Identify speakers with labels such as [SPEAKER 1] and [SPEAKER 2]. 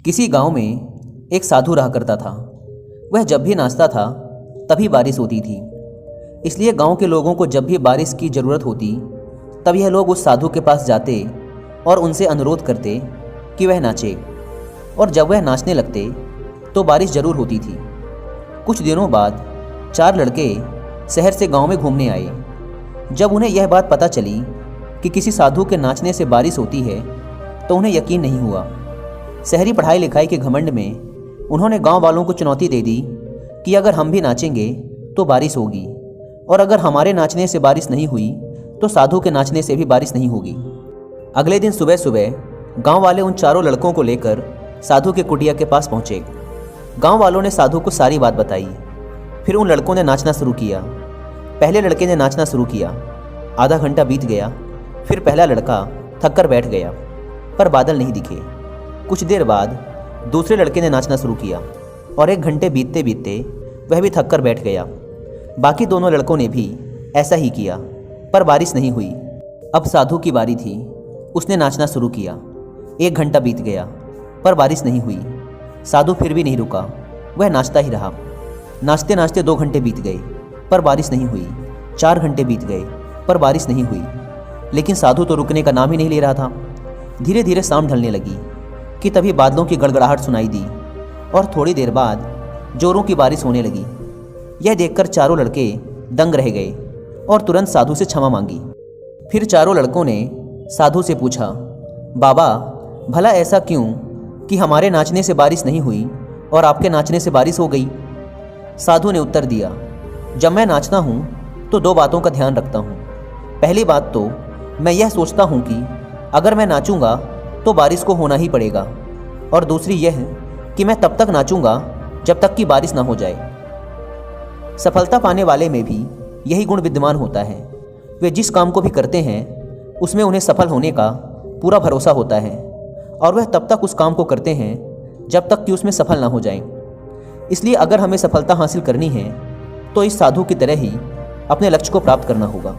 [SPEAKER 1] किसी गांव में एक साधु रहा करता था। वह जब भी नाचता था तभी बारिश होती थी। इसलिए गांव के लोगों को जब भी बारिश की ज़रूरत होती तब यह लोग उस साधु के पास जाते और उनसे अनुरोध करते कि वह नाचे, और जब वह नाचने लगते तो बारिश ज़रूर होती थी। कुछ दिनों बाद 4 लड़के शहर से गांव में घूमने आए। जब उन्हें यह बात पता चली कि किसी साधु के नाचने से बारिश होती है तो उन्हें यकीन नहीं हुआ। शहरी पढ़ाई लिखाई के घमंड में उन्होंने गांव वालों को चुनौती दे दी कि अगर हम भी नाचेंगे तो बारिश होगी, और अगर हमारे नाचने से बारिश नहीं हुई तो साधु के नाचने से भी बारिश नहीं होगी। अगले दिन सुबह सुबह गांव वाले उन चारों लड़कों को लेकर साधु के कुटिया के पास पहुंचे। गांव वालों ने साधु को सारी बात बताई। फिर उन लड़कों ने नाचना शुरू किया। पहले लड़के ने नाचना शुरू किया। आधा घंटा बीत गया। फिर पहला लड़का थक कर बैठ गया, पर बादल नहीं दिखे। कुछ देर बाद दूसरे लड़के ने नाचना शुरू किया, और 1 घंटे बीतते बीतते वह भी थक कर बैठ गया। बाकी दोनों लड़कों ने भी ऐसा ही किया, पर बारिश नहीं हुई। अब साधु की बारी थी। उसने नाचना शुरू किया। 1 घंटा बीत गया, पर बारिश नहीं हुई। साधु फिर भी नहीं रुका, वह नाचता ही रहा। नाचते नाचते 2 घंटे बीत गए, पर बारिश नहीं हुई। 4 घंटे बीत गए, पर बारिश नहीं हुई। लेकिन साधु तो रुकने का नाम ही नहीं ले रहा था। धीरे धीरे शाम ढलने लगी कि तभी बादलों की गड़गड़ाहट सुनाई दी, और थोड़ी देर बाद जोरों की बारिश होने लगी। यह देखकर चारों लड़के दंग रह गए और तुरंत साधु से क्षमा मांगी। फिर चारों लड़कों ने साधु से पूछा, बाबा, भला ऐसा क्यों कि हमारे नाचने से बारिश नहीं हुई और आपके नाचने से बारिश हो गई? साधु ने उत्तर दिया, जब मैं नाचता हूँ तो 2 बातों का ध्यान रखता हूँ। पहली बात तो मैं यह सोचता हूँ कि अगर मैं नाचूंगा तो बारिश को होना ही पड़ेगा, और दूसरी यह कि मैं तब तक नाचूंगा जब तक कि बारिश ना हो जाए। सफलता पाने वाले में भी यही गुण विद्यमान होता है। वे जिस काम को भी करते हैं उसमें उन्हें सफल होने का पूरा भरोसा होता है, और वह तब तक उस काम को करते हैं जब तक कि उसमें सफल ना हो जाएं। इसलिए अगर हमें सफलता हासिल करनी है तो इस साधु की तरह ही अपने लक्ष्य को प्राप्त करना होगा।